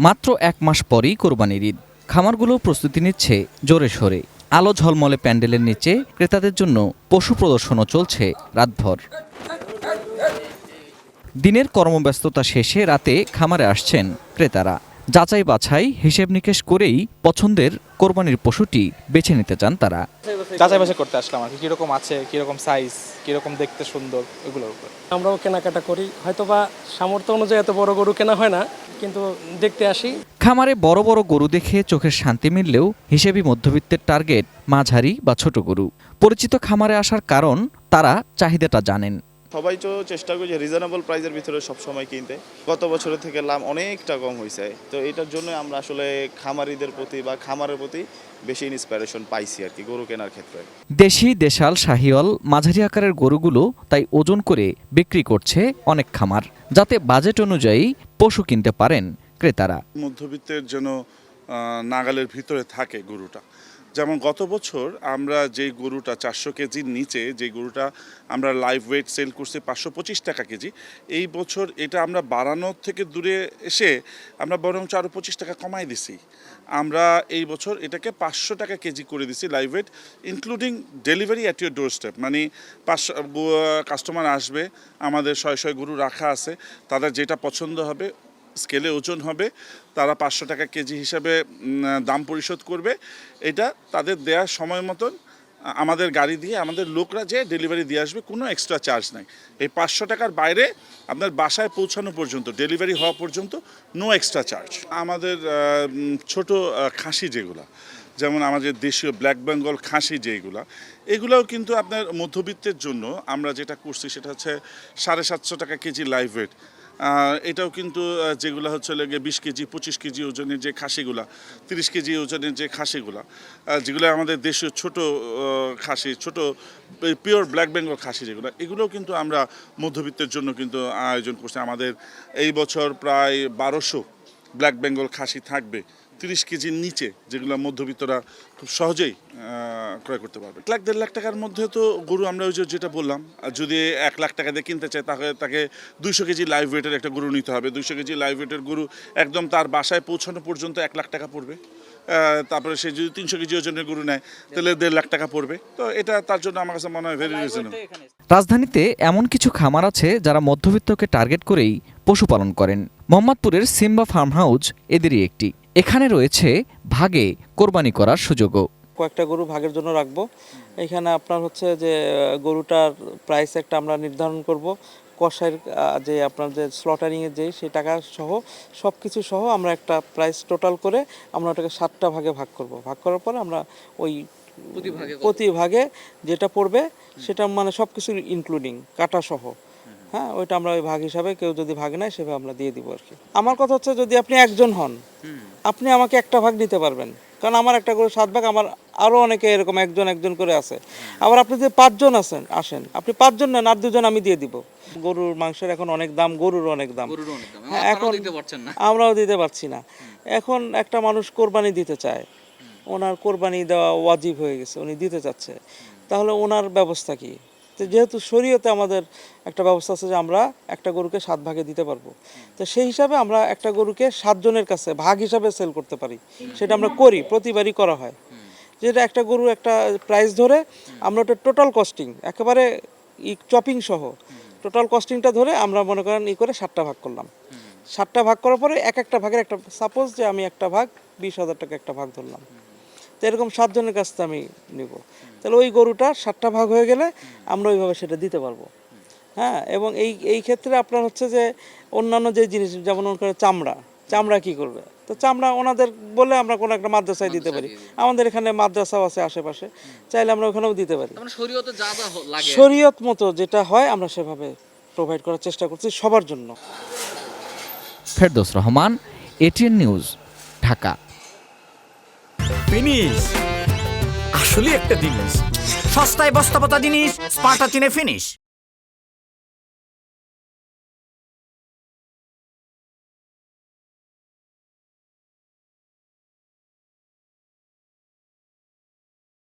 মাত্র ১ মাস পরই কোরবানির ঈদ। খামারগুলো প্রস্তুতি নিচ্ছে জোরে সোরে। আলো ঝলমলে প্যান্ডেলের নিচে ক্রেতাদের জন্য পশু প্রদর্শনও চলছে রাতভর। দিনের কর্মব্যস্ততা শেষে রাতে খামারে আসছেন ক্রেতারা। যাচাই বাছাই হিসেব নিকেশ করেই পছন্দের কোরবানির পশুটি বেছে নিতে চান তারা। যাচাই বাছাই করতে আসলাম আর কি, কিরকম আছে, কিরকম সাইজ, কিরকম দেখতে সুন্দর, এগুলোর উপর আমরাও কেনাকাটা করি। হয়তোবা সামর্থ্য অনুযায়ী এত বড় গরু কেনা হয় না, কিন্তু দেখতে আসি। খামারে বড় বড় গরু দেখে চোখের শান্তি মিললেও হিসেবি মধ্যবিত্তের টার্গেট মাঝারি বা ছোট গরু। পরিচিত খামারে আসার কারণ তারা চাহিদাটা জানেন। সবাই তো চেষ্টা করি যে রিজনেবল প্রাইসের ভিতরে সবসময় কিনতে। গত বছরের থেকে লাভ অনেকটা কম হয়েছে, তো এটার জন্য আমরা আসলে খামারিদের প্রতি বা খামারের প্রতি বেশি ইন্সপিরেশন পাইছি আর কি গরু কেনার ক্ষেত্রে। দেশি, দেশাল, শাহিওয়াল, মাঝারি আকারের গরুগুলো তাই ওজন করে বিক্রি করছে অনেক খামার, যাতে বাজেট অনুযায়ী পশু কিনতে পারেন ক্রেতারা। মধ্যবিত্তের যেন নাগালের ভিতরে থাকে গরুটা। যেমন গত বছর আমরা যে গরুটা 400 কেজির নিচে যে গরুটা আমরা লাইভ ওয়েট সেল করছি 525 টাকা কেজি, এই বছর এটা আমরা বাড়ানোর থেকে দূরে এসে আমরা বরং আরও 25 টাকা কমাই দিছি। আমরা এই বছর এটাকে 500 টাকা কেজি করে দিছি live weight, including delivery at your door step. মানে 500 কাস্টমার আসবে, আমাদের শয় গরু রাখা আছে, তাদের যেটা পছন্দ হবে স্কেলে ওজন হবে, তারা 500 টাকা কেজি হিসাবে দাম পরিশোধ করবে। এটা তাদের দেওয়ার সময় মতন আমাদের গাড়ি দিয়ে আমাদের লোকরা যে ডেলিভারি দিয়ে আসবে, কোনো এক্সট্রা চার্জ নাই। এই 500 টাকার বাইরে আপনার বাসায় পৌঁছানো পর্যন্ত, ডেলিভারি হওয়া পর্যন্ত নো এক্সট্রা চার্জ। আমাদের ছোট খাসি যেগুলো, যেমন আমাদের দেশীয় ব্ল্যাক বেঙ্গল খাসি যেগুলো, এগুলোও কিন্তু আপনার মধ্যবিত্তের জন্য আমরা যেটা করছি সেটা হচ্ছে 750 টাকা কেজি লাইভ ওয়েট। এটাও কিন্তু যেগুলো হচ্ছে 20 কেজি 25 কেজি ওজনের যে খাসিগুলা, 30 কেজি ওজনের যে খাসিগুলা, যেগুলো আমাদের দেশীয় ছোট খাসি, ছোট পিওর ব্ল্যাক বেঙ্গল খাসি যেগুলো, এগুলোও কিন্তু আমরা মধ্যবিত্তের জন্য কিন্তু আয়োজন করছি। আমাদের এই বছর প্রায় 1200 ব্ল্যাক বেঙ্গল খাসি থাকবে 30 কেজির নিচে, যেগুলো মধ্যবিত্তরা খুব সহজেই ক্রয় করতে পারবে। 1-1.5 লাখ টাকার মধ্যে তো গরু আমরা ওই যেটা বললাম, যদি 1 লাখ টাকা দিয়ে কিনতে চায় তাহলে তাকে 200 কেজি লাইভ ওয়েটের একটা গরু নিতে হবে। 200 কেজি লাইভ ওয়েটের গরু একদম তার বাসায় পৌঁছানো পর্যন্ত 1 লাখ টাকা পড়বে। তারপরে সে যদি 300 কেজি ওজনের গরু নেয় তাহলে 1.5 লাখ টাকা পড়বে। তো এটা তার জন্য আমার কাছে মনে হয় ভেরি রিজনেবল। রাজধানীতে এমন কিছু খামার আছে যারা মধ্যবিত্তকে টার্গেট করেই পশুপালন করেন। মোহাম্মদপুরের সিম্বা ফার্ম হাউস এদেরই একটি। এখানে রয়েছে ভাগে কোরবানি করার সুযোগও। কয়েকটা গরু ভাগের জন্য রাখবো। এখানে আপনার হচ্ছে যে গরুটার প্রাইস একটা আমরা নির্ধারণ করব, কষাইয়ের যে আপনার যে স্লটারিংয়ের যে সেই টাকা সহ সব কিছু সহ আমরা একটা প্রাইস টোটাল করে আমরা ওটাকে 7টা ভাগে ভাগ করব। ভাগ করার পরে আমরা ওই প্রতি ভাগে যেটা পড়বে সেটা মানে সব কিছু ইনক্লুডিং কাটা সহ, হ্যাঁ, ওইটা আমরা ওই ভাগ হিসাবে, কেউ যদি ভাগ নেয় সেভাবে আমরা দিয়ে দিব আর কি। আমার কথা হচ্ছে যদি আপনি একজন হন, আপনি আমাকে একটা ভাগ নিতে পারবেন, কারণ আমার একটা করে 7 ভাগ, আমার আরও অনেকে এরকম একজন করে আছে। আবার আপনি যদি 5 জন আসেন, আপনি 5 জন নেন, আর 2 জন আমি দিয়ে দিব। গরুর মাংসের এখন অনেক দাম, গরুর অনেক দাম, হ্যাঁ, এখন আমরাও দিতে পারছি না। এখন একটা মানুষ কোরবানি দিতে চায়, ওনার কোরবানি দেওয়া ওয়াজিব হয়ে গেছে, উনি দিতে চাচ্ছে, তাহলে ওনার ব্যবস্থা কি? তো যেহেতু শরীয়তে আমাদের একটা ব্যবস্থা আছে যে আমরা একটা গরুকে 7 ভাগে দিতে পারবো, তো সেই হিসাবে আমরা একটা গরুকে 7 জনের কাছে ভাগ হিসাবে সেল করতে পারি। সেটা আমরা করি, প্রতিবারই করা হয়। যেটা একটা গরু একটা প্রাইস ধরে আমরা ওটা টোটাল কস্টিং একেবারে চপিং সহ টোটাল কস্টিংটা ধরে আমরা মনে করেন করে 7টা ভাগ করলাম। 7টা ভাগ করার পরে একটা ভাগের একটা, সাপোজ যে আমি একটা ভাগ 20,000 টাকা একটা ভাগ ধরলাম, তো এরকম 7 জনের কাছ থেকে আমি নিব, তাহলে ওই গরুটা 7টা ভাগ হয়ে গেলে আমরা ওইভাবে সেটা দিতে পারবো। হ্যাঁ, এবং এই ক্ষেত্রে আপনার হচ্ছে যে অন্যান্য যে জিনিস, যেমন চামড়া কি করবে, তো চামড়া ওনাদের বলে আমরা কোনো একটা মাদ্রাসায় দিতে পারি। আমাদের এখানে মাদ্রাসাও আছে আশেপাশে, চাইলে আমরা ওখানেও দিতে পারি। শরীয়ত মতো যেটা হয় আমরা সেভাবে প্রোভাইড করার চেষ্টা করছি সবার জন্য। Ferdous Rahman, ATN news, Dhaka. Finish আসলে একটা জিনিস, সস্তায় বস্তাপতা জিনিস, স্পার্টা চিনে ফিনিশ।